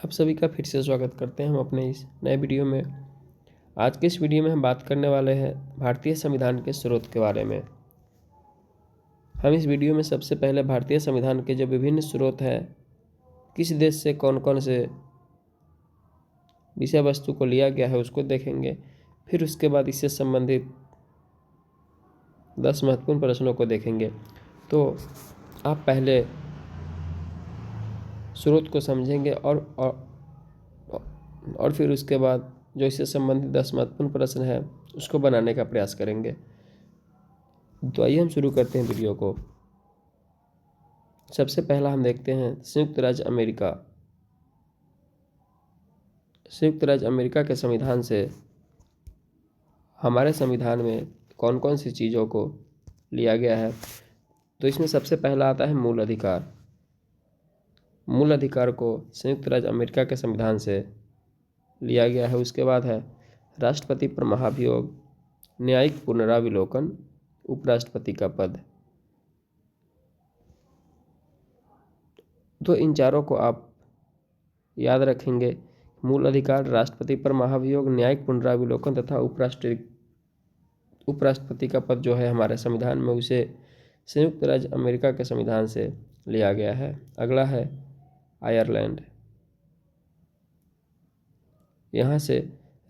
आप सभी का फिर से स्वागत करते हैं हम अपने इस नए वीडियो में। आज के इस वीडियो में हम बात करने वाले हैं भारतीय संविधान के स्रोत के बारे में। हम इस वीडियो में सबसे पहले भारतीय संविधान के जो विभिन्न स्रोत हैं, किस देश से कौन कौन से विषय वस्तु को लिया गया है उसको देखेंगे। फिर उसके बाद इससे संबंधित 10 महत्वपूर्ण प्रश्नों को देखेंगे। तो आप पहले स्रोत को समझेंगे और फिर उसके बाद जो इससे संबंधित 10 महत्वपूर्ण प्रश्न है उसको बनाने का प्रयास करेंगे। तो आइए हम शुरू करते हैं वीडियो को। सबसे पहला हम देखते हैं संयुक्त राज्य अमेरिका। संयुक्त राज्य अमेरिका के संविधान से हमारे संविधान में कौन कौन सी चीज़ों को लिया गया है। तो इसमें सबसे पहला आता है मूल अधिकार। मूल अधिकार को संयुक्त राज्य अमेरिका के संविधान से लिया गया है। उसके बाद है राष्ट्रपति पर महाभियोग, न्यायिक पुनराविलोकन, उपराष्ट्रपति का पद। तो इन चारों को आप याद रखेंगे। मूल अधिकार, राष्ट्रपति पर महाभियोग, न्यायिक पुनराविलोकन तथा उपराष्ट्रपति का पद जो है हमारे संविधान में, उसे संयुक्त राज्य अमेरिका के संविधान से लिया गया है। अगला है आयरलैंड। यहाँ से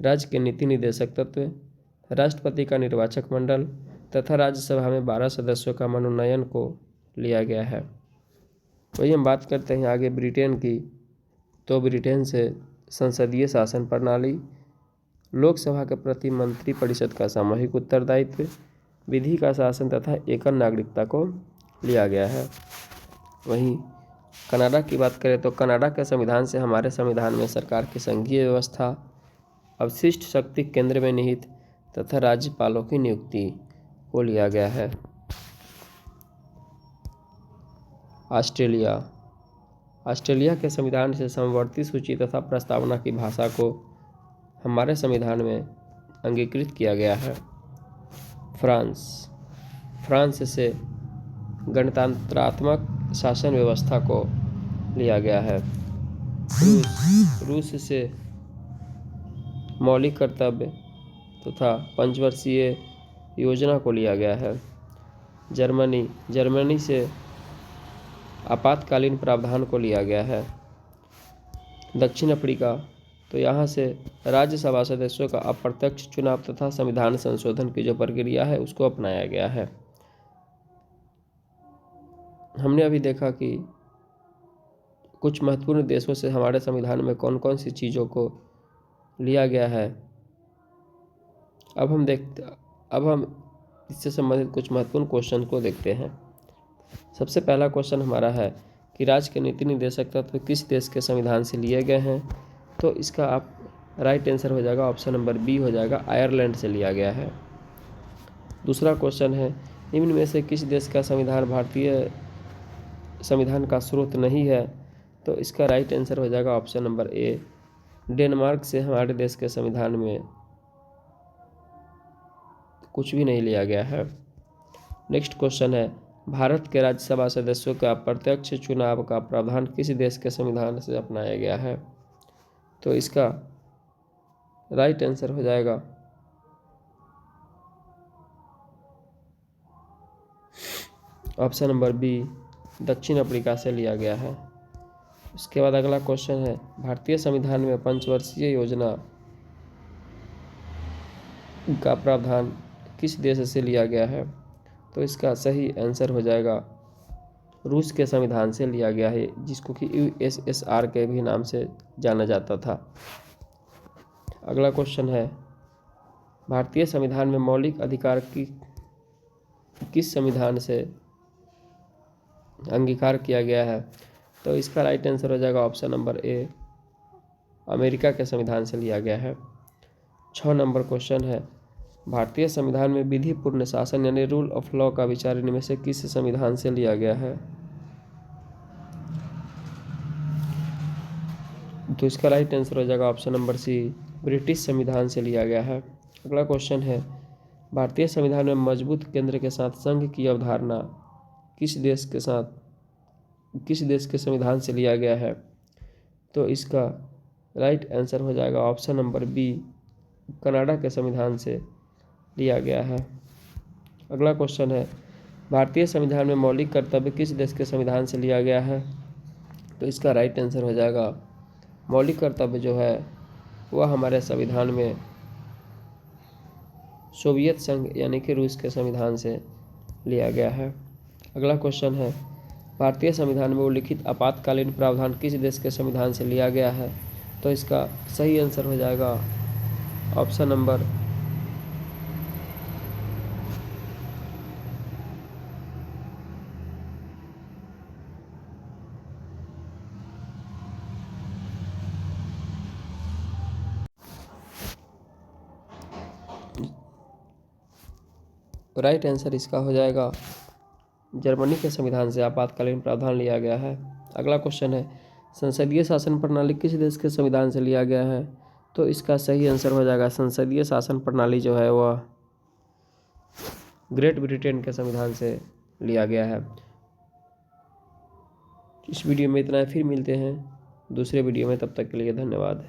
राज्य के नीति निदेशक तत्व, राष्ट्रपति का निर्वाचक मंडल तथा राज्यसभा में 12 सदस्यों का मनोनयन को लिया गया है। वही हम बात करते हैं आगे ब्रिटेन की। तो ब्रिटेन से संसदीय शासन प्रणाली, लोकसभा के प्रति मंत्री परिषद का सामूहिक उत्तरदायित्व, विधि का शासन तथा एकल नागरिकता को लिया गया है। वहीं कनाडा की बात करें तो कनाडा के संविधान से हमारे संविधान में सरकार की संघीय व्यवस्था, अवशिष्ट शक्ति केंद्र में निहित तथा राज्यपालों की नियुक्ति को लिया गया है। ऑस्ट्रेलिया। ऑस्ट्रेलिया के संविधान से समवर्ती सूची तथा प्रस्तावना की भाषा को हमारे संविधान में अंगीकृत किया गया है। फ्रांस। फ्रांस से गणतंत्रात्मक शासन व्यवस्था को लिया गया है। रूस से मौलिक कर्तव्य तथा पंचवर्षीय योजना को लिया गया है। जर्मनी से आपातकालीन प्रावधान को लिया गया है। दक्षिण अफ्रीका, तो यहाँ से राज्यसभा सदस्यों का अप्रत्यक्ष चुनाव तथा संविधान संशोधन की जो प्रक्रिया है उसको अपनाया गया है। हमने अभी देखा कि कुछ महत्वपूर्ण देशों से हमारे संविधान में कौन कौन सी चीज़ों को लिया गया है। अब हम इससे संबंधित कुछ महत्वपूर्ण क्वेश्चन को देखते हैं। सबसे पहला क्वेश्चन हमारा है कि राज्य के नीति निदेशक तत्व किस देश के संविधान से लिए गए हैं। तो इसका आप राइट आंसर हो जाएगा, ऑप्शन नंबर बी हो जाएगा, आयरलैंड से लिया गया है। दूसरा क्वेश्चन है निम्न में से किस देश का संविधान भारतीय संविधान का स्रोत नहीं है। तो इसका राइट आंसर हो जाएगा ऑप्शन नंबर ए, डेनमार्क से हमारे देश के संविधान में कुछ भी नहीं लिया गया है। नेक्स्ट क्वेश्चन है भारत के राज्यसभा सदस्यों का प्रत्यक्ष चुनाव का प्रावधान किस देश के संविधान से अपनाया गया है। तो इसका राइट आंसर हो जाएगा ऑप्शन नंबर बी, दक्षिण अफ्रीका से लिया गया है। उसके बाद अगला क्वेश्चन है भारतीय संविधान में पंचवर्षीय योजना का प्रावधान किस देश से लिया गया है। तो इसका सही आंसर हो जाएगा रूस के संविधान से लिया गया है, जिसको कि यूएसएसआर के भी नाम से जाना जाता था। अगला क्वेश्चन है भारतीय संविधान में मौलिक अधिकार की किस संविधान से अंगीकार किया गया है। तो इसका राइट आंसर हो जाएगा ऑप्शन नंबर ए, अमेरिका के संविधान से लिया गया है। 6 नंबर क्वेश्चन है भारतीय संविधान में विधि पूर्ण शासन यानी रूल ऑफ लॉ का विचार इनमें से किस संविधान से लिया गया है। तो इसका राइट आंसर हो जाएगा ऑप्शन नंबर सी, ब्रिटिश संविधान से लिया गया है। अगला क्वेश्चन है भारतीय संविधान में मजबूत केंद्र के साथ संघ की अवधारणा किस देश के संविधान से लिया गया है। तो इसका राइट आंसर हो जाएगा ऑप्शन नंबर बी, कनाडा के संविधान से लिया गया है। अगला क्वेश्चन है, भारतीय संविधान में मौलिक कर्तव्य किस देश के संविधान से लिया गया है? तो इसका राइट आंसर हो जाएगा, मौलिक कर्तव्य जो है वह हमारे संविधान में सोवियत संघ यानी कि रूस के संविधान से लिया गया है। अगला क्वेश्चन है, भारतीय संविधान में उल्लिखित आपातकालीन प्रावधान किस देश के संविधान से लिया गया है? तो इसका सही आंसर हो जाएगा ऑप्शन नंबर राइट आंसर इसका हो जाएगा जर्मनी के संविधान से आपातकालीन प्रावधान लिया गया है। अगला क्वेश्चन है, संसदीय शासन प्रणाली किस देश के संविधान से लिया गया है? तो इसका सही आंसर हो जाएगा, संसदीय शासन प्रणाली जो है वह ग्रेट ब्रिटेन के संविधान से लिया गया है। इस वीडियो में इतना है, फिर मिलते हैं दूसरे वीडियो में, तब तक के लिए धन्यवाद।